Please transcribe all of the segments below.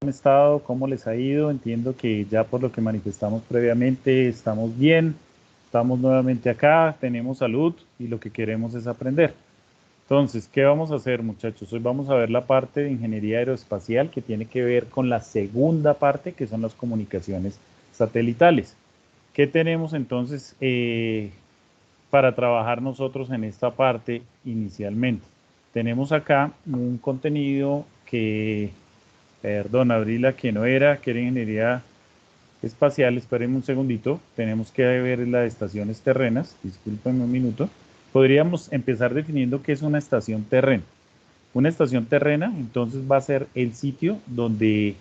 han estado? ¿Cómo les ha ido? Entiendo que ya por lo que manifestamos previamente estamos bien, estamos nuevamente acá, tenemos salud y lo que queremos es aprender. Entonces, ¿qué vamos a hacer, muchachos? Hoy vamos a ver la parte de ingeniería aeroespacial que tiene que ver con la segunda parte, que son las comunicaciones satelitales. ¿Qué tenemos entonces para trabajar nosotros en esta parte inicialmente? Tenemos acá un contenido que, perdón, abrí la que era ingeniería espacial. Espérenme un segundito, tenemos que ver las estaciones terrenas, discúlpenme un minuto. Podríamos empezar definiendo qué es una estación terrena. Una estación terrena, entonces, va a ser el sitio donde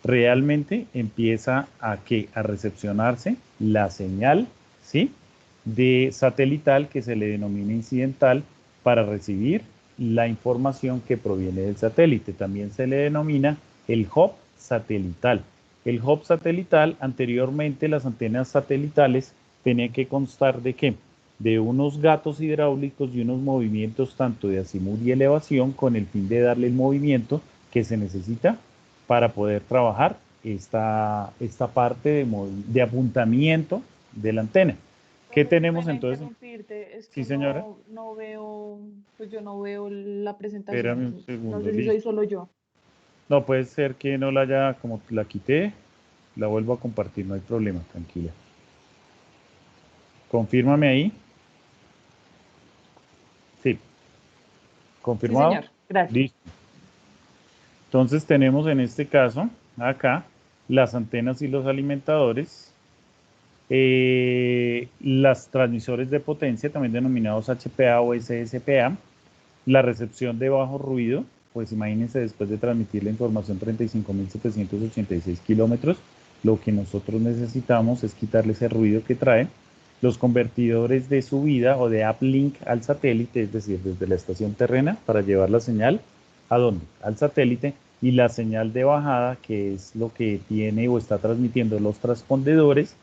realmente empieza a recepcionarse la señal, ¿sí? De satelital que se le denomina incidental para recibir la información que proviene del satélite. También se le denomina el hub satelital. El hub satelital, anteriormente las antenas satelitales tenían que constar de qué? De unos gatos hidráulicos y unos movimientos tanto de azimut y elevación con el fin de darle el movimiento que se necesita para poder trabajar esta parte de apuntamiento de la antena. ¿Qué Profe, qué tenemos pena entonces? interrumpirte, es Sí, que señora. no veo, pues yo no veo la Espérame un presentación. No segundo, sé si soy listo. solo yo. No, puede ser que no la haya, como la quité, la vuelvo a compartir, no hay problema, tranquila. Confírmame ahí. Sí, Sí, confirmado. señor, gracias. Listo. Entonces tenemos en este caso, acá, las antenas y los alimentadores, las transmisores de potencia, también denominados HPA o SSPA, la recepción de bajo ruido, pues imagínense después de transmitir la información 35.786 kilómetros, lo que nosotros necesitamos es quitarle ese ruido que trae. Los convertidores de subida o de uplink al satélite, es decir, desde la estación terrena para llevar la señal a dónde? Al satélite, y la señal de bajada, que es lo que tiene o está transmitiendo los transpondedores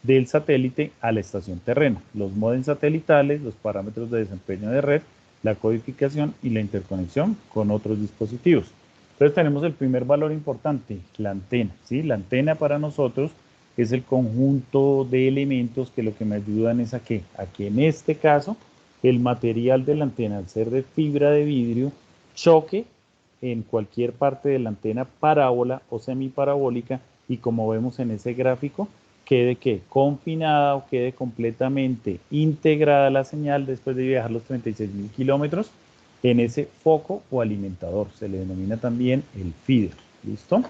del satélite a la estación terrena, los modems satelitales, los parámetros de desempeño de red, la codificación y la interconexión con otros dispositivos. Entonces tenemos el primer valor importante, la antena, ¿sí? La antena para nosotros es el conjunto de elementos que lo que me ayudan es a que en este caso el material de la antena, al ser de fibra de vidrio, choque en cualquier parte de la antena parábola o semiparabólica, y como vemos en ese gráfico, quede que confinada o quede completamente integrada la señal después de viajar los 36.000 kilómetros en ese foco o alimentador. Se le denomina también el feeder. ¿Listo?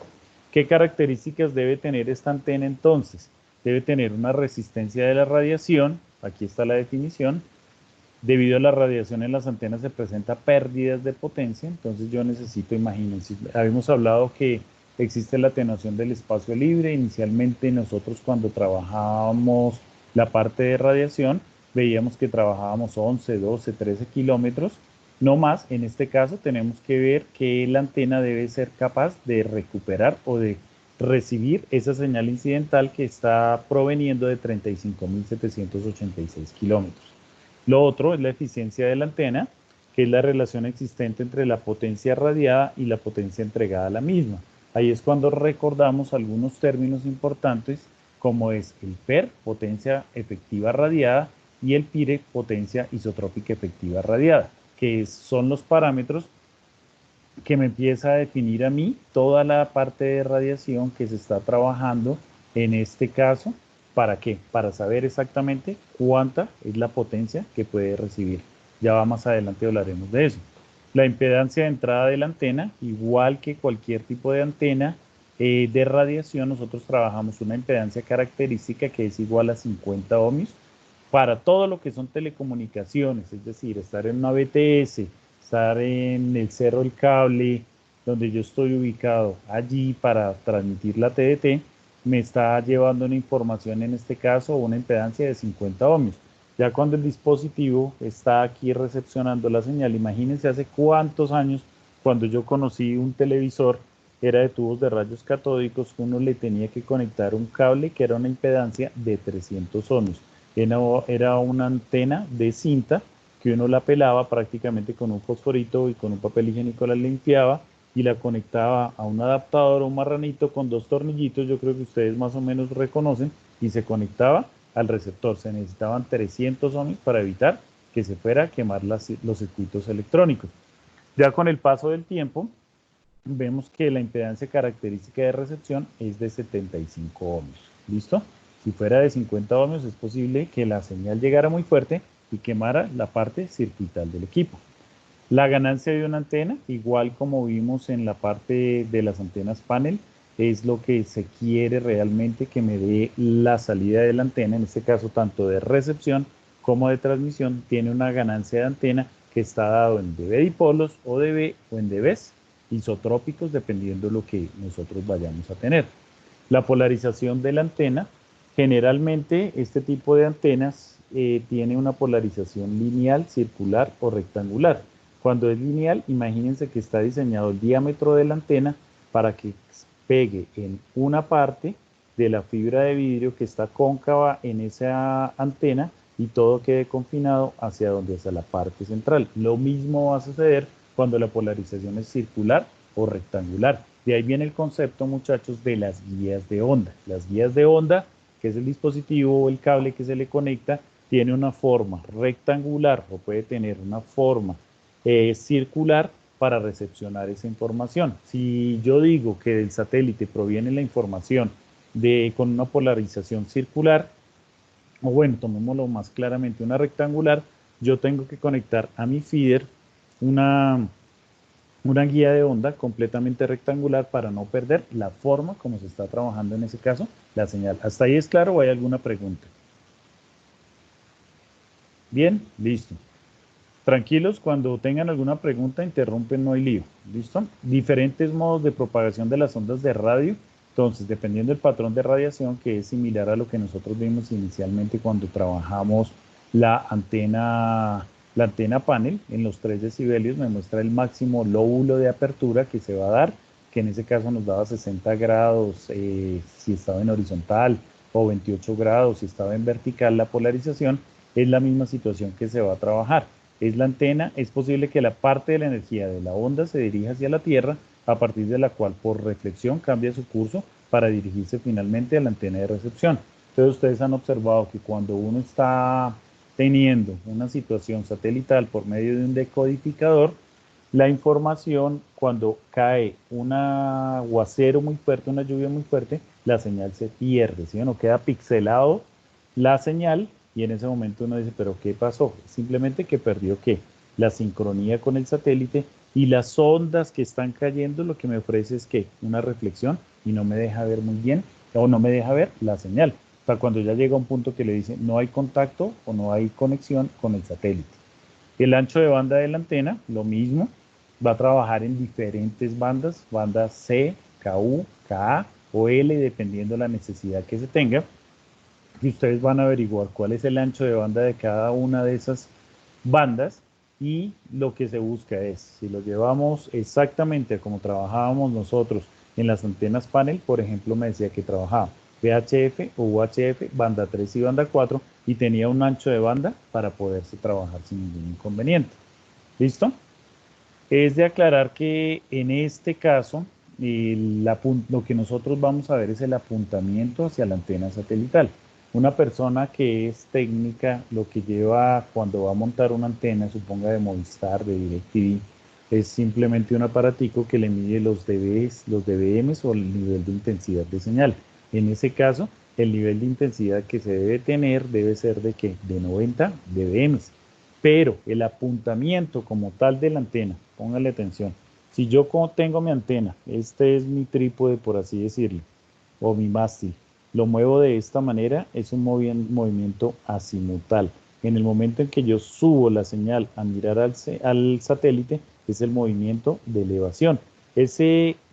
¿Qué características debe tener esta antena entonces? Debe tener una resistencia de la radiación. Aquí está la definición. Debido a la radiación en las antenas se presenta pérdidas de potencia, entonces yo necesito, imagínense, habíamos hablado que existe la atenuación del espacio libre. Inicialmente nosotros cuando trabajábamos la parte de radiación veíamos que trabajábamos 11, 12, 13 kilómetros, no más. En este caso tenemos que ver que la antena debe ser capaz de recuperar o de recibir esa señal incidental que está proveniendo de 35.786 kilómetros. Lo otro es la eficiencia de la antena, que es la relación existente entre la potencia radiada y la potencia entregada a la misma. Ahí es cuando recordamos algunos términos importantes, como es el PER, potencia efectiva radiada, y el PIRE, potencia isotrópica efectiva radiada, que son los parámetros que me empieza a definir a mí toda la parte de radiación que se está trabajando en este caso. ¿Para qué? Para saber exactamente cuánta es la potencia que puede recibir. Ya más adelante hablaremos de eso. La impedancia de entrada de la antena, igual que cualquier tipo de antena de radiación, nosotros trabajamos una impedancia característica que es igual a 50 ohmios para todo lo que son telecomunicaciones, es decir, estar en una BTS, estar en el Cerro del Cable, donde yo estoy ubicado allí para transmitir la TDT, me está llevando una información, en este caso, una impedancia de 50 ohmios. Ya cuando el dispositivo está aquí recepcionando la señal, imagínense hace cuántos años, cuando yo conocí un televisor, era de tubos de rayos catódicos, uno le tenía que conectar un cable que era una impedancia de 300 ohmios. Era una antena de cinta que uno la pelaba prácticamente con un fosforito y con un papel higiénico la limpiaba, y la conectaba a un adaptador o un marranito con dos tornillitos, yo creo que ustedes más o menos reconocen, y se conectaba al receptor. Se necesitaban 300 ohms para evitar que se fuera a quemar los circuitos electrónicos. Ya con el paso del tiempo, vemos que la impedancia característica de recepción es de 75 ohms. ¿Listo? Si fuera de 50 ohms es posible que la señal llegara muy fuerte y quemara la parte circuital del equipo. La ganancia de una antena, igual como vimos en la parte de las antenas panel, es lo que se quiere realmente que me dé la salida de la antena, en este caso tanto de recepción como de transmisión, tiene una ganancia de antena que está dado en dB dipolos, ODB o en dBs isotrópicos, dependiendo de lo que nosotros vayamos a tener. La polarización de la antena, generalmente este tipo de antenas tiene una polarización lineal, circular o rectangular. Cuando es lineal, imagínense que está diseñado el diámetro de la antena para que pegue en una parte de la fibra de vidrio que está cóncava en esa antena y todo quede confinado hacia donde hacia la parte central. Lo mismo va a suceder cuando la polarización es circular o rectangular. De ahí viene el concepto, muchachos, de las guías de onda. Las guías de onda, que es el dispositivo o el cable que se le conecta, tiene una forma rectangular o puede tener una forma circular para recepcionar esa información. Si yo digo que del satélite proviene la información con una polarización circular, o bueno, tomémoslo más claramente, una rectangular, yo tengo que conectar a mi feeder una guía de onda completamente rectangular para no perder la forma como se está trabajando en ese caso la señal. ¿Hasta ahí es claro o hay alguna pregunta? Bien, listo. Tranquilos, cuando tengan alguna pregunta, interrumpen, no hay lío. ¿Listo? Diferentes modos de propagación de las ondas de radio. Entonces, dependiendo del patrón de radiación, que es similar a lo que nosotros vimos inicialmente cuando trabajamos la antena panel, en los 3 decibelios me muestra el máximo lóbulo de apertura que se va a dar, que en ese caso nos daba 60 grados si estaba en horizontal o 28 grados si estaba en vertical la polarización. Es la misma situación que se va a trabajar. Es la antena, es posible que la parte de la energía de la onda se dirija hacia la Tierra, a partir de la cual por reflexión cambia su curso para dirigirse finalmente a la antena de recepción. Entonces ustedes han observado que cuando uno está teniendo una situación satelital por medio de un decodificador, la información cuando cae un aguacero muy fuerte, una lluvia muy fuerte, la señal se pierde, ¿sí? No queda pixelado la señal y en ese momento uno dice, pero ¿qué pasó? Simplemente que perdió ¿qué? La sincronía con el satélite y las ondas que están cayendo lo que me ofrece es que una reflexión y no me deja ver muy bien o no me deja ver la señal. O sea, cuando ya llega a un punto que le dice no hay contacto o no hay conexión con el satélite. El ancho de banda de la antena, lo mismo, va a trabajar en diferentes bandas, bandas C, KU, KA o L, dependiendo de la necesidad que se tenga. Y ustedes van a averiguar cuál es el ancho de banda de cada una de esas bandas y lo que se busca es, si lo llevamos exactamente como trabajábamos nosotros en las antenas panel, por ejemplo, me decía que trabajaba VHF o UHF, banda 3 y banda 4, y tenía un ancho de banda para poderse trabajar sin ningún inconveniente. ¿Listo? Es de aclarar que en este caso, lo que nosotros vamos a ver es el apuntamiento hacia la antena satelital. Una persona que es técnica, lo que lleva cuando va a montar una antena, suponga de Movistar, de DirecTV, es simplemente un aparatico que le mide los dBs, los dBms o el nivel de intensidad de señal. En ese caso, el nivel de intensidad que se debe tener debe ser de ¿qué? De 90 dBms. Pero el apuntamiento como tal de la antena, póngale atención, si yo tengo mi antena, este es mi trípode por así decirlo, o mi mástil, lo muevo de esta manera, es un movimiento azimutal. En el momento en que yo subo la señal a mirar al satélite, es el movimiento de elevación.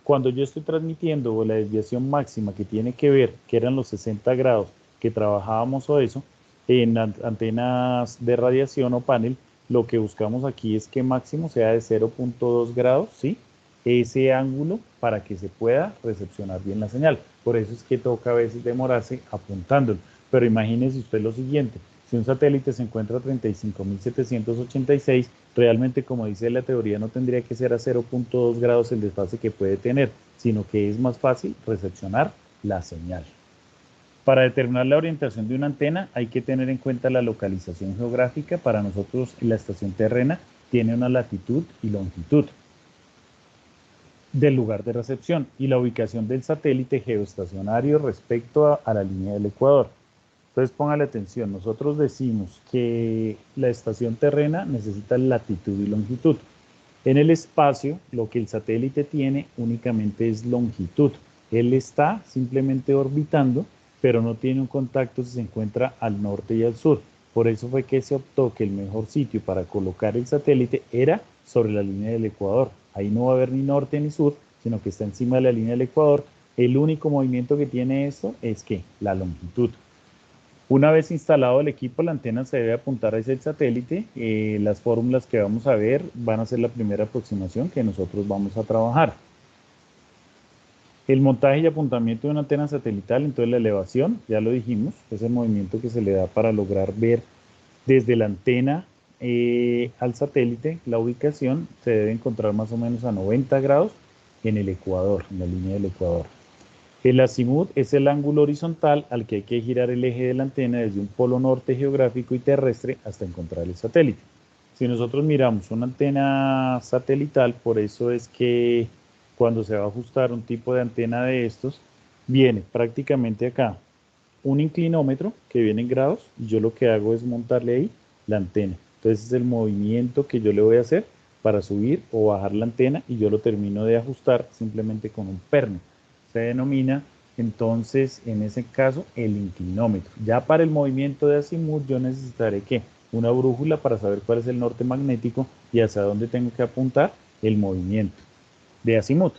Cuando yo estoy transmitiendo o la desviación máxima que tiene que ver, que eran los 60 grados que trabajábamos o eso, en antenas de radiación o panel, lo que buscamos aquí es que máximo sea de 0.2 grados, ¿sí? Ese ángulo para que se pueda recepcionar bien la señal. Por eso es que toca a veces demorarse apuntándolo. Pero imagínese usted lo siguiente, Si un satélite se encuentra a 35.786, realmente, como dice la teoría, no tendría que ser a 0.2 grados el desfase que puede tener, sino que es más fácil recepcionar la señal. Para determinar la orientación de una antena hay que tener en cuenta la localización geográfica. Para nosotros la estación terrena tiene una latitud y longitud del lugar de recepción y la ubicación del satélite geoestacionario respecto a la línea del ecuador. Entonces póngale atención, nosotros decimos que la estación terrena necesita latitud y longitud. En el espacio, lo que el satélite tiene únicamente es longitud. Él está simplemente orbitando, pero no tiene un contacto si se encuentra al norte y al sur. Por eso fue que se optó que el mejor sitio para colocar el satélite era sobre la línea del ecuador. Ahí no va a haber ni norte ni sur, sino que está encima de la línea del ecuador. El único movimiento que tiene esto es que la longitud. Una vez instalado el equipo, la antena se debe apuntar hacia el satélite. Las fórmulas que vamos a ver van a ser la primera aproximación que nosotros vamos a trabajar. El montaje y apuntamiento de una antena satelital, entonces la elevación, ya lo dijimos, es el movimiento que se le da para lograr ver desde la antena al satélite. La ubicación se debe encontrar más o menos a 90 grados en el ecuador, en la línea del ecuador. El azimut es el ángulo horizontal al que hay que girar el eje de la antena desde un polo norte geográfico y terrestre hasta encontrar el satélite. Si nosotros miramos una antena satelital, por eso es que cuando se va a ajustar un tipo de antena de estos, viene prácticamente acá un inclinómetro que viene en grados y yo lo que hago es montarle ahí la antena. Entonces es el movimiento que yo le voy a hacer para subir o bajar la antena y yo lo termino de ajustar simplemente con un perno. Se denomina entonces en ese caso el inclinómetro. Ya para el movimiento de azimut yo necesitaré ¿qué? Una brújula para saber cuál es el norte magnético y hacia dónde tengo que apuntar el movimiento de azimut.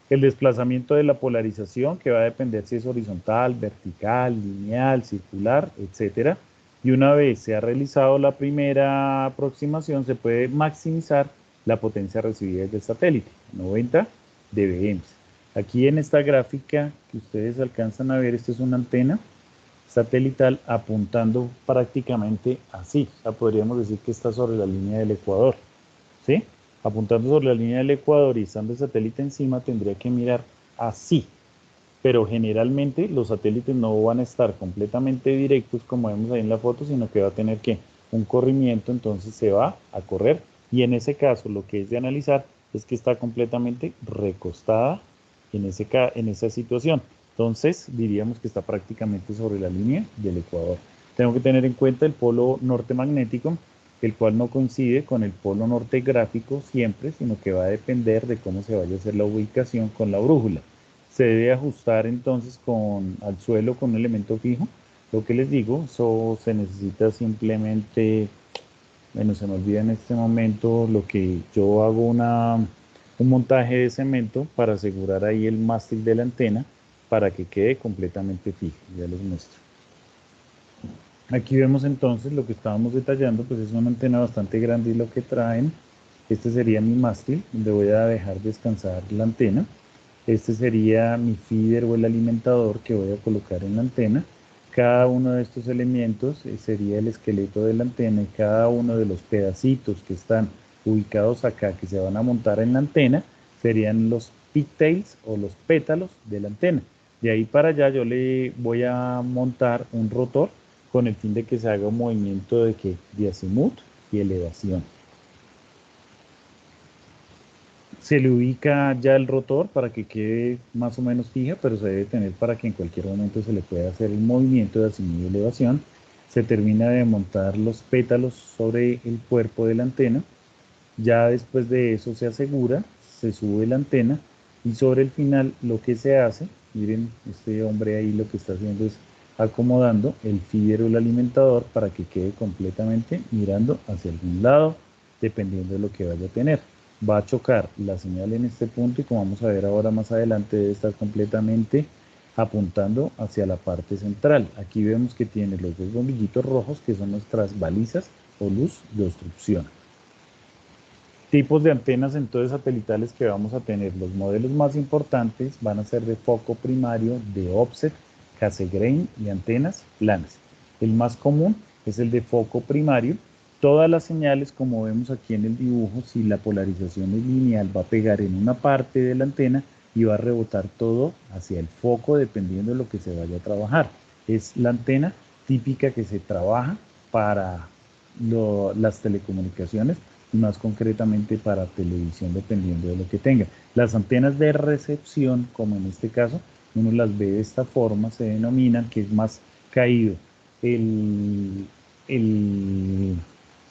El desplazamiento de la polarización, que va a depender si es horizontal, vertical, lineal, circular, etc. Y una vez se ha realizado la primera aproximación, se puede maximizar la potencia recibida desde el satélite, 90 dBm. Aquí en esta gráfica que ustedes alcanzan a ver, esta es una antena satelital apuntando prácticamente así. O sea, podríamos decir que está sobre la línea del ecuador, ¿sí? Apuntando sobre la línea del ecuador y estando el satélite encima, tendría que mirar así. Pero generalmente los satélites no van a estar completamente directos como vemos ahí en la foto, sino que va a tener que un corrimiento, entonces se va a correr. Y en ese caso, lo que es de analizar es que está completamente recostada en esa situación. Entonces, diríamos que está prácticamente sobre la línea del ecuador. Tengo que tener en cuenta el polo norte magnético, el cual no coincide con el polo norte gráfico siempre, sino que va a depender de cómo se vaya a hacer la ubicación con la brújula. Se debe ajustar entonces al suelo con un elemento fijo. Lo que les digo, eso se necesita simplemente, bueno, se me olvida en este momento lo que yo hago un montaje de cemento para asegurar ahí el mástil de la antena para que quede completamente fijo. Ya les muestro. Aquí vemos entonces lo que estábamos detallando, pues es una antena bastante grande y lo que traen. Este sería mi mástil, donde voy a dejar descansar la antena. Este sería mi feeder o el alimentador que voy a colocar en la antena. Cada uno de estos elementos sería el esqueleto de la antena y cada uno de los pedacitos que están ubicados acá, que se van a montar en la antena, serían los pigtails o los pétalos de la antena. De ahí para allá yo le voy a montar un rotor con el fin de que se haga un movimiento de azimut y elevación. Se le ubica ya el rotor para que quede más o menos fija, pero se debe tener para que en cualquier momento se le pueda hacer el movimiento de azimut y elevación. Se termina de montar los pétalos sobre el cuerpo de la antena. Ya después de eso se asegura, se sube la antena y sobre el final lo que se hace, miren, este hombre ahí lo que está haciendo es acomodando el feeder o el alimentador para que quede completamente mirando hacia algún lado, dependiendo de lo que vaya a tener. Va a chocar la señal en este punto y como vamos a ver ahora más adelante debe estar completamente apuntando hacia la parte central. Aquí vemos que tiene los dos bombillitos rojos que son nuestras balizas o luz de obstrucción. Tipos de antenas entonces satelitales que vamos a tener. Los modelos más importantes van a ser de foco primario, de offset, Cassegrain y antenas planas. El más común es el de foco primario. Todas las señales, como vemos aquí en el dibujo, si la polarización es lineal, va a pegar en una parte de la antena y va a rebotar todo hacia el foco dependiendo de lo que se vaya a trabajar. Es la antena típica que se trabaja para las telecomunicaciones y más concretamente para televisión dependiendo de lo que tenga. Las antenas de recepción, como en este caso, uno las ve de esta forma, se denominan, que es más caído el, el,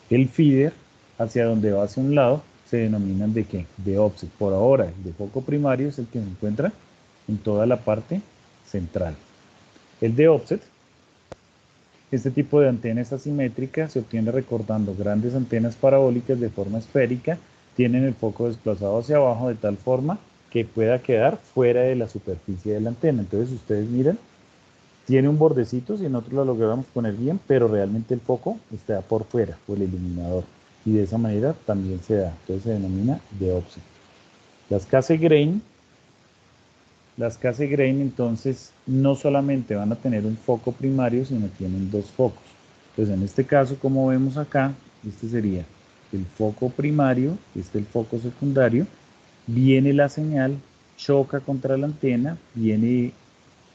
el feeder hacia donde va hacia un lado, se denominan de qué, de offset. Por ahora, el de foco primario es el que se encuentra en toda la parte central. El de offset, este tipo de antenas asimétricas se obtiene recortando grandes antenas parabólicas de forma esférica, tienen el foco desplazado hacia abajo de tal forma que pueda quedar fuera de la superficie de la antena. Entonces ustedes miran, tiene un bordecito, si nosotros lo logramos poner bien, pero realmente el foco está por fuera, por el iluminador. Y de esa manera también se da. Entonces se denomina de offset. Las Cassegrain, entonces no solamente van a tener un foco primario, sino tienen dos focos. Entonces en este caso, como vemos acá, este sería el foco primario, este es el foco secundario, viene la señal, choca contra la antena, viene,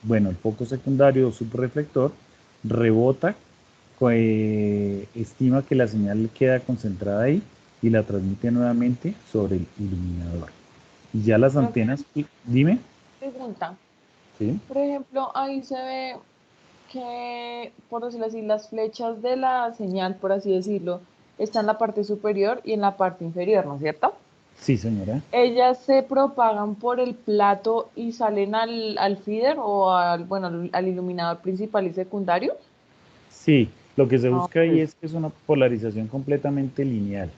bueno, el foco secundario o subreflector, rebota, estima que la señal queda concentrada ahí y la transmite nuevamente sobre el iluminador. Y ya las Profe, antenas, dime, pregunta. ¿sí? Por ejemplo, ahí se ve que, por decirlo así, las flechas de la señal, por así decirlo, están en la parte superior y en la parte inferior, ¿no es cierto? Sí, señora. Ellas se propagan por el plato y salen al feeder o al, bueno, al iluminador principal y secundario. Sí, lo que se Ah, busca ahí ok. es que es una polarización completamente lineal.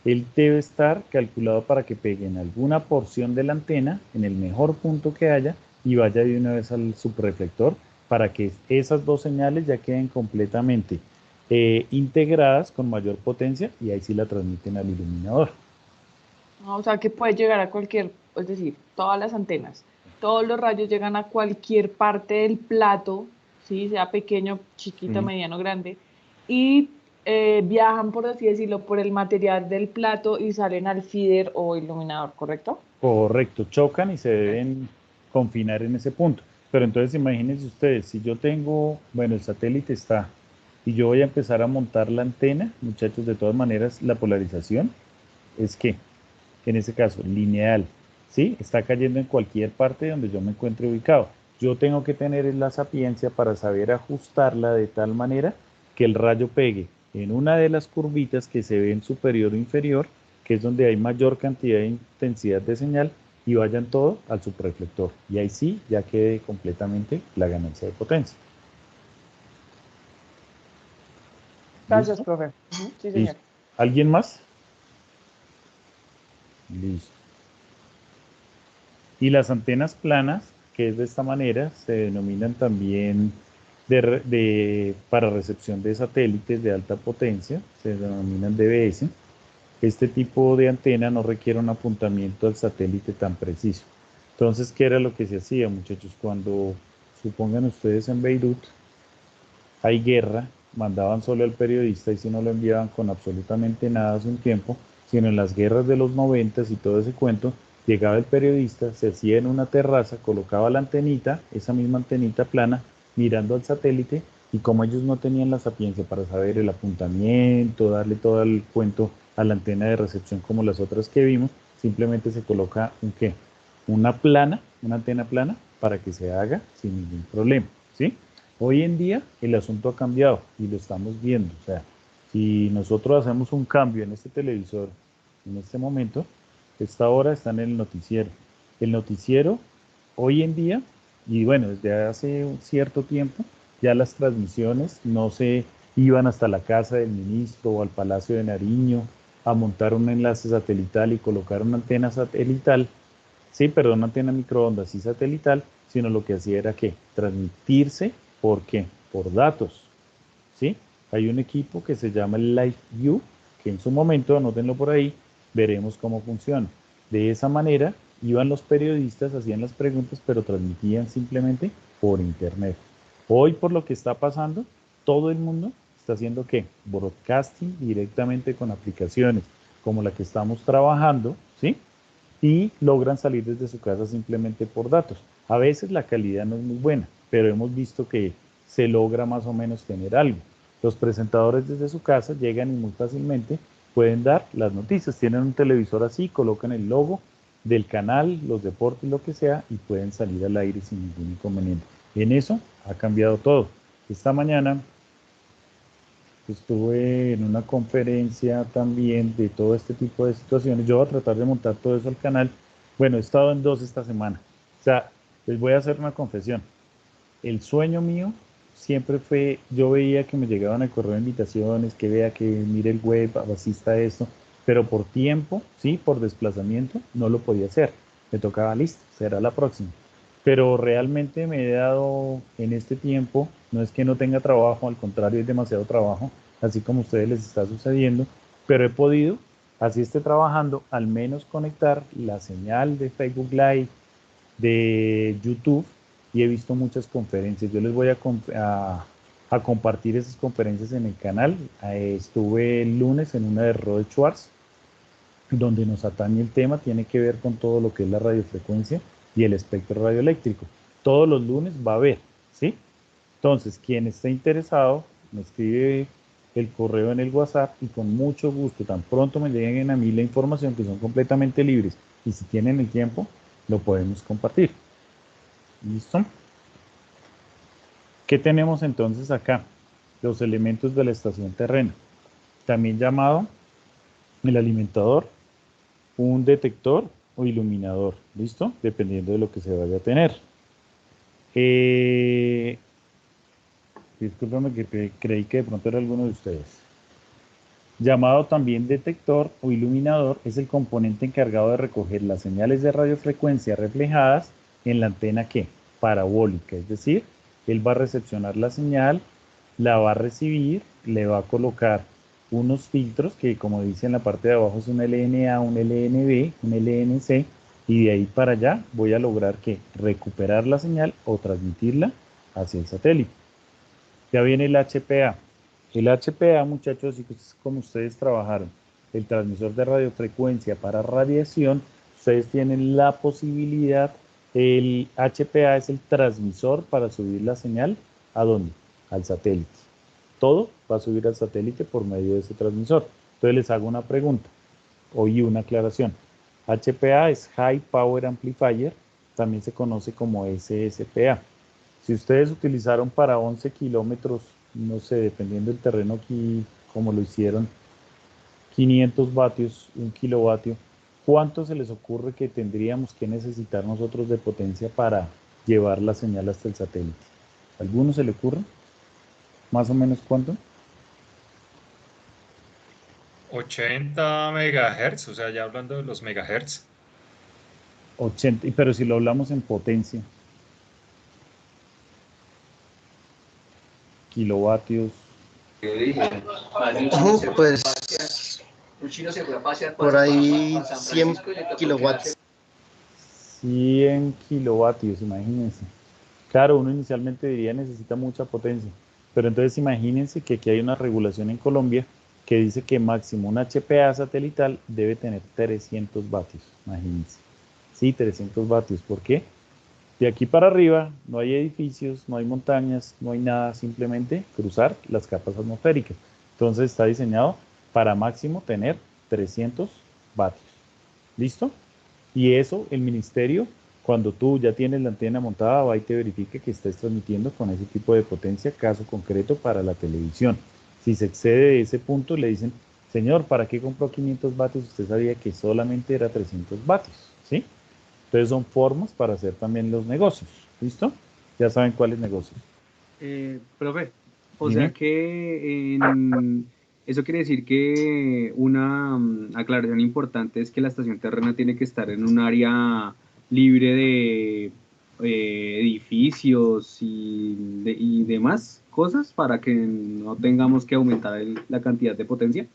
Él debe estar calculado para que pegue en alguna porción de la antena, en el mejor punto que haya, y vaya de una vez al subreflector para que esas dos señales ya queden completamente integradas con mayor potencia y ahí sí la transmiten al iluminador. Ah, o sea, que puede llegar a cualquier, es decir, todas las antenas, todos los rayos llegan a cualquier parte del plato, ¿sí? Sea pequeño, chiquito, Sí. mediano, grande, y viajan, por así decirlo, por el material del plato y salen al feeder o iluminador, ¿correcto? Correcto, chocan y se Ok. deben confinar en ese punto. Pero entonces imagínense ustedes, si yo tengo, bueno, el satélite está, y yo voy a empezar a montar la antena, muchachos, de todas maneras, la polarización es que, en ese caso, lineal, ¿sí? Está cayendo en cualquier parte donde yo me encuentre ubicado. Yo tengo que tener la sapiencia para saber ajustarla de tal manera que el rayo pegue en una de las curvitas que se ven superior o inferior, que es donde hay mayor cantidad de intensidad de señal, y vayan todo al subreflector. Y ahí sí ya quede completamente la ganancia de potencia. Gracias, ¿Listo? profe. Ujú, sí, señor. Listo. ¿Alguien más? Listo. Y las antenas planas, que es de esta manera, se denominan también para recepción de satélites de alta potencia, se denominan DBS. Este tipo de antena no requiere un apuntamiento al satélite tan preciso. Entonces, ¿qué era lo que se hacía, muchachos? Cuando, supongan ustedes en Beirut, hay guerra, mandaban solo al periodista y si no lo enviaban con absolutamente nada hace un tiempo, sino en las guerras de los 90 y todo ese cuento, llegaba el periodista, se hacía en una terraza, colocaba la antenita, esa misma antenita plana, mirando al satélite, y como ellos no tenían la sapiencia para saber el apuntamiento, darle todo el cuento a la antena de recepción como las otras que vimos, simplemente se coloca un qué, una plana, una antena plana, para que se haga sin ningún problema, ¿sí? Hoy en día el asunto ha cambiado y lo estamos viendo. O sea, si nosotros hacemos un cambio en este televisor en este momento, esta hora está en el noticiero. El noticiero hoy en día, y bueno, desde hace un cierto tiempo, ya las transmisiones no se iban hasta la casa del ministro o al Palacio de Nariño a montar un enlace satelital y colocar una antena satelital, sí, perdón, una antena microondas y satelital, sino lo que hacía era que transmitirse, ¿por qué? Por datos, ¿sí? Hay un equipo que se llama el LiveView, que en su momento, anótenlo por ahí, veremos cómo funciona. De esa manera, iban los periodistas, hacían las preguntas, pero transmitían simplemente por internet. Hoy, por lo que está pasando, todo el mundo está haciendo ¿qué? Broadcasting directamente con aplicaciones como la que estamos trabajando, ¿sí? Y logran salir desde su casa simplemente por datos. A veces la calidad no es muy buena, pero hemos visto que se logra más o menos tener algo. Los presentadores desde su casa llegan y muy fácilmente pueden dar las noticias. Tienen un televisor así, colocan el logo del canal, los deportes, lo que sea, y pueden salir al aire sin ningún inconveniente. En eso ha cambiado todo. Esta mañana estuve en una conferencia también de todo este tipo de situaciones. Yo voy a tratar de montar todo eso al canal. Bueno, he estado en dos esta semana. O sea, les voy a hacer una confesión. El sueño mío siempre fue, yo veía que me llegaban al correo de invitaciones, que vea que mire el web, asista a esto, pero por tiempo, sí, por desplazamiento, no lo podía hacer. Me tocaba, listo, será la próxima. Pero realmente me he dado en este tiempo, no es que no tenga trabajo, al contrario, es demasiado trabajo, así como a ustedes les está sucediendo, pero he podido, así esté trabajando, al menos conectar la señal de Facebook Live, de YouTube, y he visto muchas conferencias. Yo les voy a compartir esas conferencias en el canal. Estuve el lunes en una de Rod Schwartz, donde nos atañe el tema, tiene que ver con todo lo que es la radiofrecuencia y el espectro radioeléctrico. Todos los lunes va a haber, ¿sí? Entonces, quien esté interesado, me escribe el correo en el WhatsApp y con mucho gusto, tan pronto me lleguen a mí la información, que son completamente libres, y si tienen el tiempo, lo podemos compartir. ¿Listo? ¿Qué tenemos entonces acá? Los elementos de la estación terrena, también llamado el alimentador, un detector o iluminador, ¿listo? Dependiendo de lo que se vaya a tener. Discúlpame que creí que de pronto era alguno de ustedes. Llamado también detector o iluminador, es el componente encargado de recoger las señales de radiofrecuencia reflejadas en la antena ¿qué? Parabólica, es decir, él va a recepcionar la señal, la va a recibir, le va a colocar unos filtros que, como dice en la parte de abajo, es un LNA, un LNB, un LNC, y de ahí para allá voy a lograr que recuperar la señal o transmitirla hacia el satélite. Ya viene el HPA. El HPA, muchachos, así como ustedes trabajaron, el transmisor de radiofrecuencia para radiación, ustedes tienen la posibilidad, el HPA es el transmisor para subir la señal, ¿a dónde? Al satélite. Todo va a subir al satélite por medio de ese transmisor. Entonces les hago una pregunta y una aclaración. HPA es High Power Amplifier, también se conoce como SSPA. Si ustedes utilizaron para 11 kilómetros, no sé, dependiendo del terreno aquí, como lo hicieron, 500 vatios, 1 kilovatio, ¿cuánto se les ocurre que tendríamos que necesitar nosotros de potencia para llevar la señal hasta el satélite? ¿Alguno se le ocurre? ¿Más o menos cuánto? 80 megahertz, o sea, ya hablando de los megahertz. 80, pero si lo hablamos en potencia, kilovatios. Pues por ahí 100 kilowatts. 100 kilovatios, imagínense. Claro, uno inicialmente diría necesita mucha potencia, pero entonces imagínense que aquí hay una regulación en Colombia que dice que máximo un HPA satelital debe tener 300 vatios, imagínense. Sí, 300 vatios, ¿por qué? De aquí para arriba no hay edificios, no hay montañas, no hay nada, simplemente cruzar las capas atmosféricas. Entonces está diseñado para máximo tener 300 vatios. ¿Listo? Y eso el ministerio, cuando tú ya tienes la antena montada, va y te verifica que estés transmitiendo con ese tipo de potencia, caso concreto para la televisión. Si se excede de ese punto, le dicen, señor, ¿para qué compró 500 vatios? Usted sabía que solamente era 300 vatios, ¿sí? Entonces son formas para hacer también los negocios, ¿listo? Ya saben cuáles negocios. Profe, o Dime. sea que eso quiere decir que una aclaración importante es que la estación terrena tiene que estar en un área libre de edificios y demás cosas para que no tengamos que aumentar la cantidad de potencia.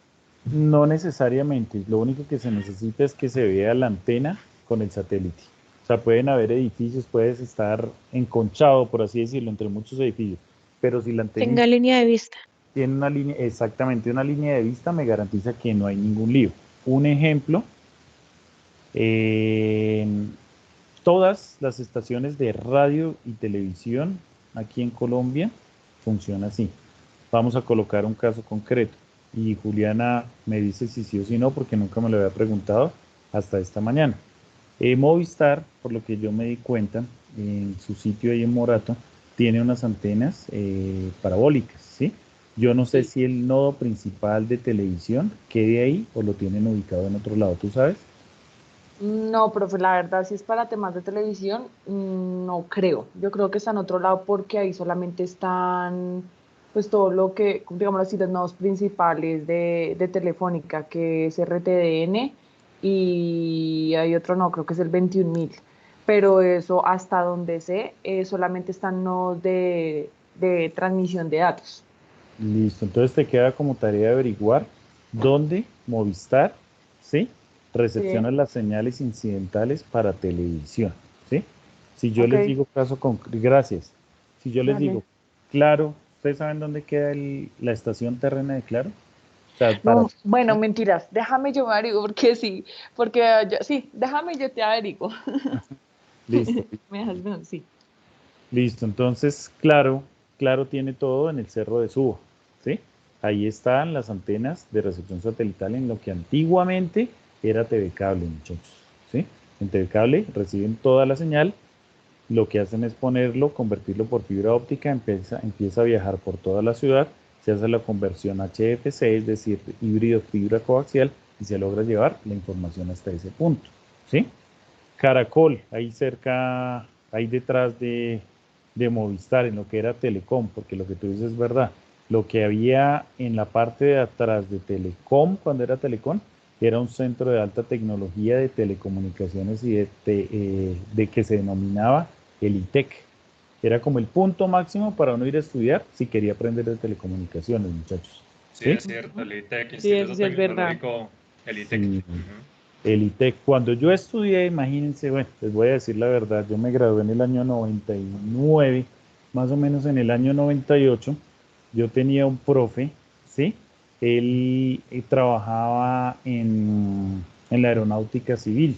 No necesariamente, lo único que se necesita es que se vea la antena con el satélite. O sea, pueden haber edificios, puedes estar enconchado, por así decirlo, entre muchos edificios, pero si la antena, Tenga línea de vista. tiene una línea, exactamente una línea de vista, me garantiza que no hay ningún lío. Un ejemplo, en todas las estaciones de radio y televisión aquí en Colombia funciona así. Vamos a colocar un caso concreto y Juliana me dice si sí o si no, porque nunca me lo había preguntado hasta esta mañana. Movistar, por lo que yo me di cuenta, en su sitio ahí en Morato, tiene unas antenas parabólicas, ¿sí? Yo no sé Sí. si el nodo principal de televisión quede ahí o lo tienen ubicado en otro lado, ¿tú sabes? No, profe, la verdad, si es para temas de televisión, no creo. Yo creo que está en otro lado porque ahí solamente están, pues todo lo que, digamos así, los nodos principales de Telefónica, que es RTDN, y hay otro no, creo que es el 21.000. Pero eso, hasta donde sé, solamente están nodos de transmisión de datos. Listo, entonces te queda como tarea averiguar dónde Movistar, ¿sí? Sí, Recepciona las señales incidentales para televisión, ¿sí? Si yo ok, les digo gracias. Si yo les digo, dale. Claro, ¿ustedes saben dónde queda la estación terrena de Claro? O sea, No, bueno, mentiras. Déjame yo averiguo porque sí, porque sí, déjame yo te averiguo. listo, Me dejas, bueno, sí. listo. Entonces, Claro tiene todo en el Cerro de Suba, ¿sí? Ahí están las antenas de recepción satelital en lo que antiguamente era TV Cable, muchachos, ¿sí? En TV Cable reciben toda la señal, lo que hacen es ponerlo, convertirlo por fibra óptica, empieza a viajar por toda la ciudad, se hace la conversión HFC, es decir, híbrido fibra coaxial, y se logra llevar la información hasta ese punto, ¿sí? Caracol, ahí cerca, ahí detrás de Movistar, en lo que era Telecom, porque lo que tú dices es verdad. Lo que había en la parte de atrás de Telecom, cuando era Telecom, era un centro de alta tecnología de telecomunicaciones y de que se denominaba el ITEC. Era como el punto máximo para uno ir a estudiar si quería aprender de telecomunicaciones, muchachos. Sí, ¿Sí? es cierto, el ITEC, Sí, eso Instituto sí es verdad. Tecnológico, el ITEC. Sí. Ujú. El ITEC, cuando yo estudié, imagínense, bueno, les voy a decir la verdad, yo me gradué en el año 99, más o menos en el año 98, yo tenía un profe, ¿sí? Él trabajaba en la aeronáutica civil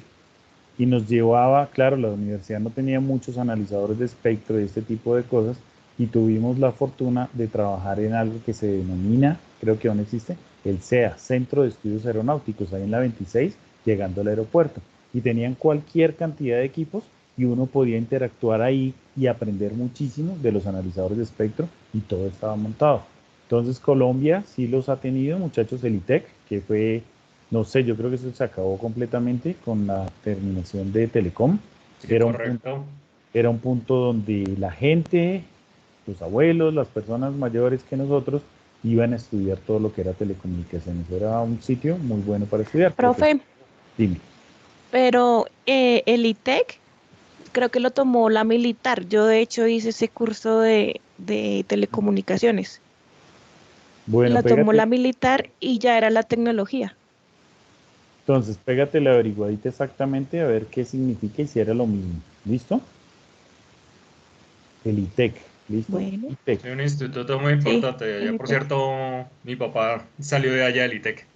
y nos llevaba, claro, la universidad no tenía muchos analizadores de espectro y este tipo de cosas, y tuvimos la fortuna de trabajar en algo que se denomina, creo que aún existe, el CEA, Centro de Estudios Aeronáuticos, ahí en la 26, llegando al aeropuerto. Y tenían cualquier cantidad de equipos y uno podía interactuar ahí y aprender muchísimo de los analizadores de espectro y todo estaba montado. Entonces Colombia sí los ha tenido, muchachos, el ITEC, que fue, no sé, yo creo que eso se acabó completamente con la terminación de Telecom. Sí, Era un punto, correcto. era un punto donde la gente, los abuelos, las personas mayores que nosotros, iban a estudiar todo lo que era telecomunicaciones. Era un sitio muy bueno para estudiar, profesor. Profe, Dime. pero el ITEC creo que lo tomó la militar. Yo de hecho hice ese curso de telecomunicaciones. Bueno, Lo tomó pégate, la militar y ya era la tecnología. entonces pégate la averiguadita exactamente a ver qué significa y si era lo mismo. ¿Listo? El ITEC. ¿Listo? Bueno, ITEC. Sí, un instituto muy sí, importante de el allá. Por ITEC. cierto, mi papá salió de allá del ITEC.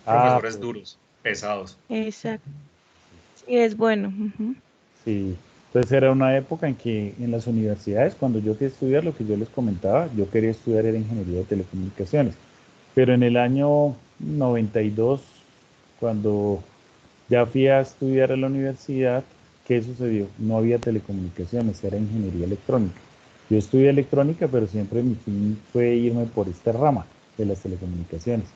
Ah, Profesores pues duros, pesados. Exacto. Sí, es bueno. Ujú. sí, entonces era una época en que en las universidades, cuando yo fui a estudiar, lo que yo les comentaba, yo quería estudiar era ingeniería de telecomunicaciones, pero en el año 92, cuando ya fui a estudiar a la universidad, ¿qué sucedió? No había telecomunicaciones, era ingeniería electrónica. Yo estudié electrónica, pero siempre mi fin fue irme por esta rama de las telecomunicaciones.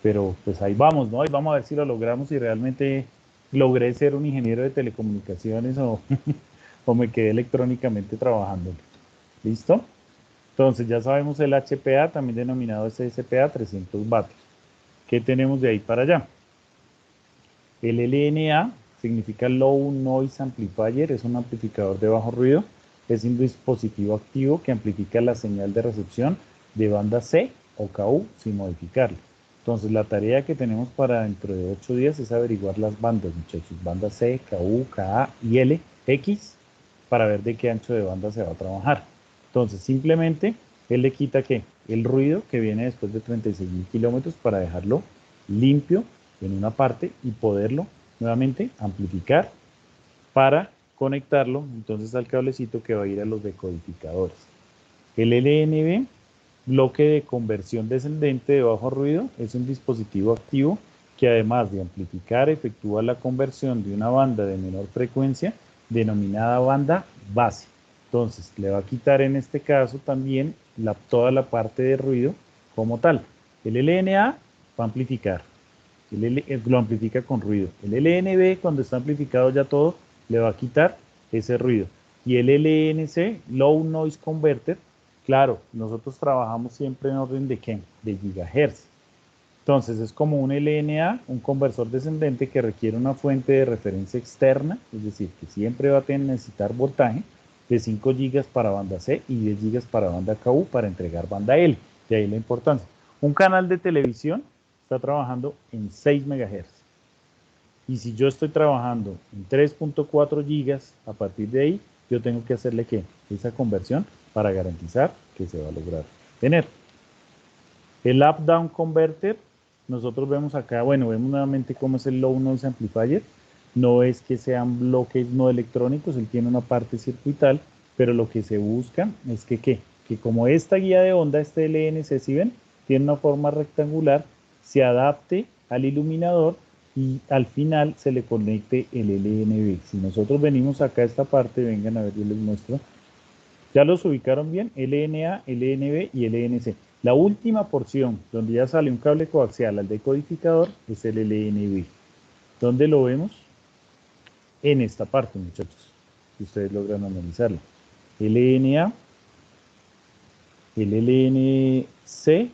Pero pues ahí vamos, ¿no? Ahí vamos a ver si lo logramos y realmente logré ser un ingeniero de telecomunicaciones o, o me quedé electrónicamente trabajando. ¿Listo? Entonces ya sabemos el HPA, también denominado SSPA, 300 vatios. ¿Qué tenemos de ahí para allá? El LNA significa Low Noise Amplifier, es un amplificador de bajo ruido, es un dispositivo activo que amplifica la señal de recepción de banda C o KU sin modificarla. Entonces la tarea que tenemos para dentro de 8 días es averiguar las bandas, muchachos, banda C, KU, KA y L, X, para ver de qué ancho de banda se va a trabajar. Entonces simplemente Él le quita ¿qué? El ruido que viene después de 36.000 kilómetros para dejarlo limpio en una parte y poderlo nuevamente amplificar para conectarlo entonces al cablecito que va a ir a los decodificadores. El LNB, bloque de conversión descendente de bajo ruido, es un dispositivo activo que además de amplificar efectúa la conversión de una banda de menor frecuencia denominada banda base. Entonces le va a quitar en este caso también toda la parte de ruido como tal. El LNA va a amplificar, lo amplifica con ruido. El LNB, cuando está amplificado ya todo, le va a quitar ese ruido. Y el LNC, Low Noise Converter, claro, nosotros trabajamos siempre en orden de ¿qué? De gigahertz. Entonces es como un LNA, un conversor descendente que requiere una fuente de referencia externa, es decir, que siempre va a necesitar voltaje de 5 gigas para banda C y 10 gigas para banda KU para entregar banda L. De ahí la importancia. Un canal de televisión está trabajando en 6 MHz. Y si yo estoy trabajando en 3.4 gigas, a partir de ahí, yo tengo que hacerle ¿qué? Esa conversión para garantizar que se va a lograr tener. El Up-Down Converter, nosotros vemos acá, bueno, vemos nuevamente cómo es el Low Noise Amplifier. No es que sean bloques no electrónicos, él tiene una parte circuital, pero lo que se busca es que como esta guía de onda, este LNC, si ven, tiene una forma rectangular, se adapte al iluminador y al final se le conecte el LNB. Si nosotros venimos acá a esta parte, vengan a ver, yo les muestro. Ya los ubicaron bien, LNA, LNB y LNC. La última porción donde ya sale un cable coaxial al decodificador es el LNB. ¿Dónde lo vemos? En esta parte, muchachos, si ustedes logran analizarlo. LNA, el LNC,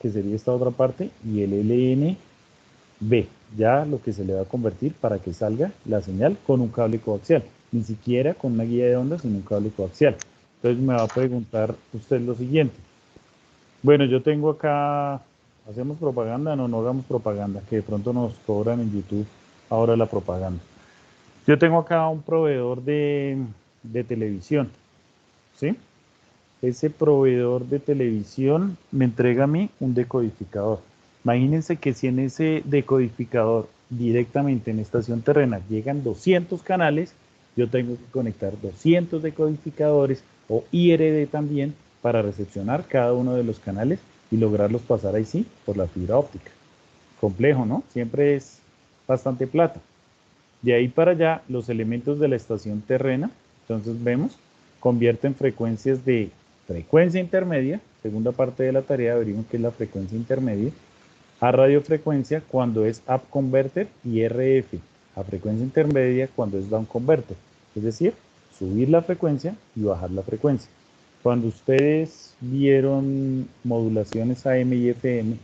que sería esta otra parte, y el LNB, ya lo que se le va a convertir para que salga la señal con un cable coaxial, ni siquiera con una guía de ondas, sino un cable coaxial. Entonces me va a preguntar usted lo siguiente. Bueno, yo tengo acá, ¿hacemos propaganda? No, no hagamos propaganda, que de pronto nos cobran en YouTube ahora la propaganda. Yo tengo acá un proveedor de televisión, ¿sí? Ese proveedor de televisión me entrega a mí un decodificador. Imagínense que si en ese decodificador directamente en estación terrena llegan 200 canales, yo tengo que conectar 200 decodificadores o IRD también para recepcionar cada uno de los canales y lograrlos pasar ahí sí por la fibra óptica. Complejo, ¿no? Siempre es bastante plata. De ahí para allá, los elementos de la estación terrena, entonces vemos, convierten frecuencias de frecuencia intermedia, segunda parte de la tarea, averiguan qué es la frecuencia intermedia, a radiofrecuencia cuando es up converter y RF, a frecuencia intermedia cuando es down converter, es decir, subir la frecuencia y bajar la frecuencia. Cuando ustedes vieron modulaciones AM y FM,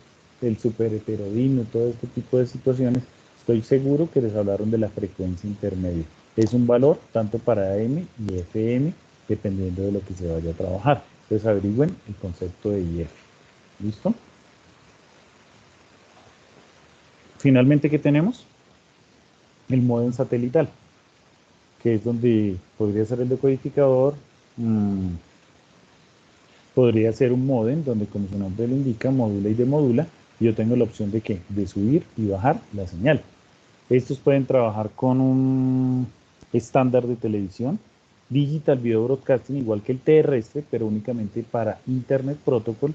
el superheterodino, todo este tipo de situaciones, estoy seguro que les hablaron de la frecuencia intermedia. Es un valor tanto para AM y FM, dependiendo de lo que se vaya a trabajar. Entonces averigüen el concepto de IF. ¿Listo? Finalmente, ¿qué tenemos? El módem satelital, que es donde podría ser el decodificador, podría ser un módem donde, como su nombre lo indica, modula y demodula. Yo tengo la opción de ¿qué? De subir y bajar la señal. Estos pueden trabajar con un estándar de televisión, Digital Video Broadcasting, igual que el terrestre, pero únicamente para Internet Protocol.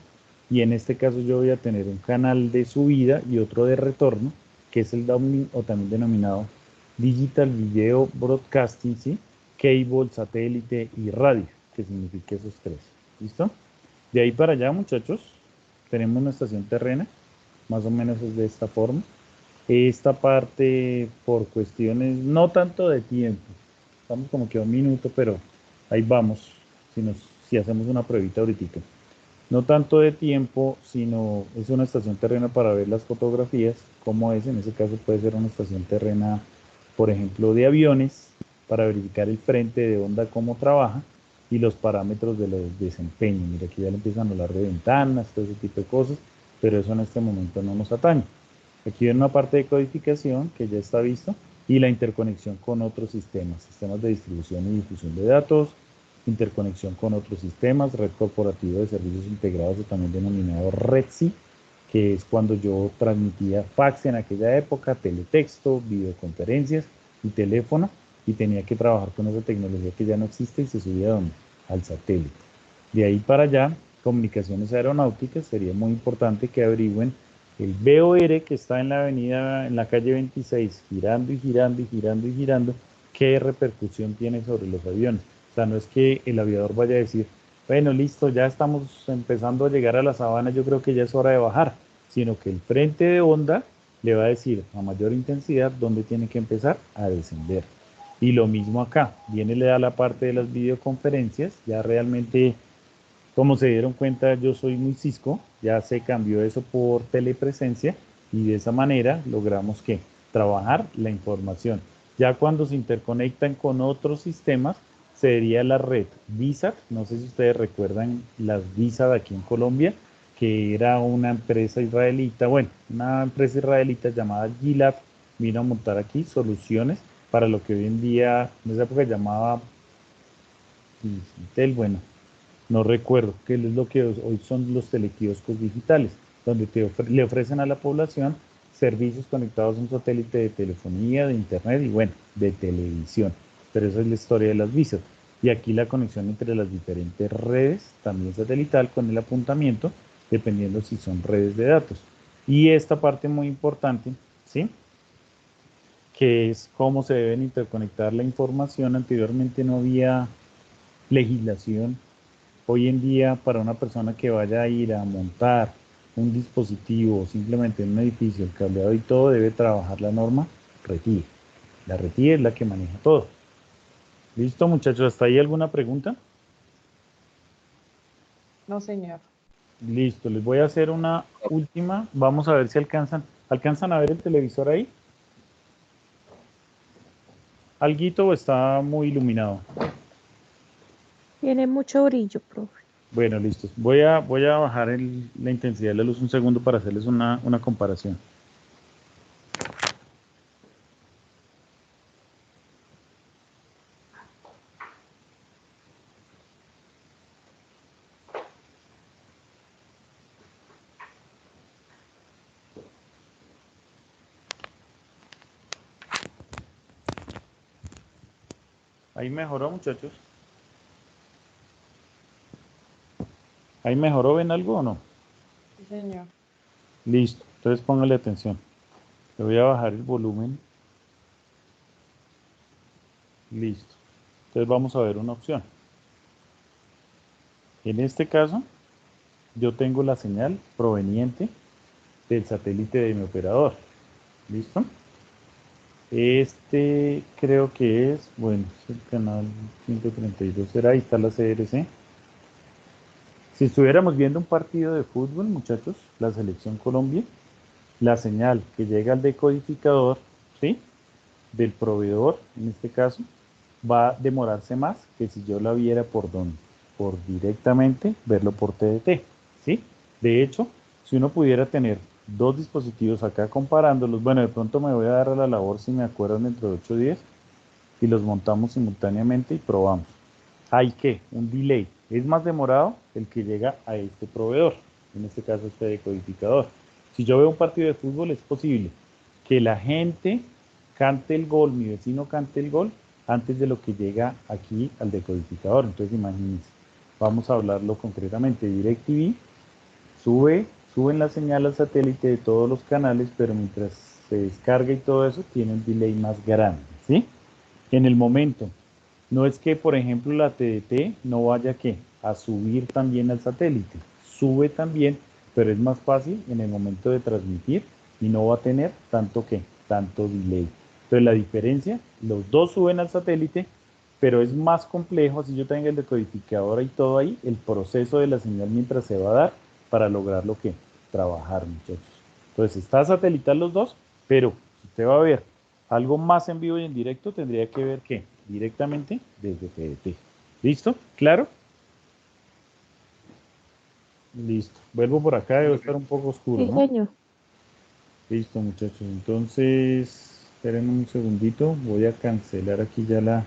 Y en este caso yo voy a tener un canal de subida y otro de retorno, que es el downlink o también denominado Digital Video Broadcasting, ¿sí? Cable, satélite y radio, que significa esos tres. ¿Listo? De ahí para allá, muchachos, tenemos una estación terrena, más o menos es de esta forma. Esta parte, por cuestiones no tanto de tiempo, estamos como que a un minuto, pero ahí vamos, si hacemos una pruebita ahorita. No tanto de tiempo, sino es una estación terrena para ver las fotografías, cómo es. En ese caso puede ser una estación terrena, por ejemplo, de aviones, para verificar el frente de onda, cómo trabaja, y los parámetros de los desempeños. Mira, aquí ya le empiezan a hablar de ventanas, todo ese tipo de cosas, pero eso en este momento no nos atañe. Aquí viene una parte de codificación que ya está visto, y la interconexión con otros sistemas de distribución y difusión de datos, interconexión con otros sistemas, red corporativa de servicios integrados o también denominado REDSI, que es cuando yo transmitía fax en aquella época, teletexto, videoconferencias y teléfono, y tenía que trabajar con esa tecnología que ya no existe y se subía ¿a dónde? Al satélite. De ahí para allá, comunicaciones aeronáuticas, sería muy importante que averigüen el BOR que está en la avenida, en la calle 26, girando y girando y girando y girando, qué repercusión tiene sobre los aviones. O sea, no es que el aviador vaya a decir, bueno, listo, ya estamos empezando a llegar a la sabana, yo creo que ya es hora de bajar, sino que el frente de onda le va a decir a mayor intensidad dónde tiene que empezar a descender. Y lo mismo acá, viene le da la parte de las videoconferencias, ya realmente, como se dieron cuenta, yo soy muy cisco, ya se cambió eso por telepresencia y de esa manera logramos que trabajar la información. Ya cuando se interconectan con otros sistemas, sería la red VISAT, no sé si ustedes recuerdan las VISAT aquí en Colombia, que era una empresa israelita, bueno, una empresa israelita llamada Gilat, vino a montar aquí soluciones para lo que hoy en día, en esa época llamaba Intel, bueno, no recuerdo, qué es lo que hoy son los telequioscos digitales, donde le ofrecen a la población servicios conectados a un satélite de telefonía, de internet y bueno, de televisión. Pero esa es la historia de las visas. Y aquí la conexión entre las diferentes redes, también satelital, con el apuntamiento, dependiendo si son redes de datos. Y esta parte muy importante, ¿sí? Que es cómo se deben interconectar la información. Anteriormente no había legislación. Hoy en día, para una persona que vaya a ir a montar un dispositivo simplemente en un edificio, el cableado y todo, debe trabajar la norma RETIE. La RETIE es la que maneja todo. ¿Listo, muchachos? ¿Hasta ahí alguna pregunta? No, señor. Listo, les voy a hacer una última. Vamos a ver si alcanzan a ver el televisor ahí. ¿Alguito o está muy iluminado? Tiene mucho brillo, profe. Bueno, listo. Voy a bajar la intensidad de la luz un segundo para hacerles una comparación. Ahí mejoró, muchachos. Ahí mejoró, ¿ven algo o no? Sí, señor. Listo. Entonces póngale atención. Le voy a bajar el volumen. Listo. Entonces vamos a ver una opción. En este caso, yo tengo la señal proveniente del satélite de mi operador. ¿Listo? Este creo que es, bueno, es el canal 132, será, ahí está la CRC. Si estuviéramos viendo un partido de fútbol, muchachos, la selección Colombia, la señal que llega al decodificador, ¿sí? Del proveedor, en este caso, va a demorarse más que si yo la viera por donde, por directamente verlo por TDT, ¿sí? De hecho, si uno pudiera tener dos dispositivos acá comparándolos, bueno, de pronto me voy a dar a la labor si me acuerdan dentro de 8 días y los montamos simultáneamente y probamos. Hay que un delay, es más demorado el que llega a este proveedor, en este caso este decodificador. Si yo veo un partido de fútbol, es posible que la gente cante el gol, mi vecino cante el gol, antes de lo que llega aquí al decodificador. Entonces imagínense, vamos a hablarlo concretamente. DirecTV suben la señal al satélite de todos los canales, pero mientras se descarga y todo eso, tiene un delay más grande, ¿sí? En el momento, no es que, por ejemplo, la TDT no vaya a subir también al satélite, sube también, pero es más fácil en el momento de transmitir y no va a tener tanto delay. Entonces la diferencia, los dos suben al satélite, pero es más complejo, si yo tengo el decodificador y todo ahí, el proceso de la señal mientras se va a dar para lograr lo que trabajar, muchachos. Entonces está satelital los dos, pero si usted va a ver algo más en vivo y en directo, tendría que ver que directamente desde TDT. ¿Listo? ¿Claro? Listo. Vuelvo por acá, debe estar un poco oscuro, Sí, ¿no? señor. Listo, muchachos. Entonces, esperen un segundito. Voy a cancelar aquí ya la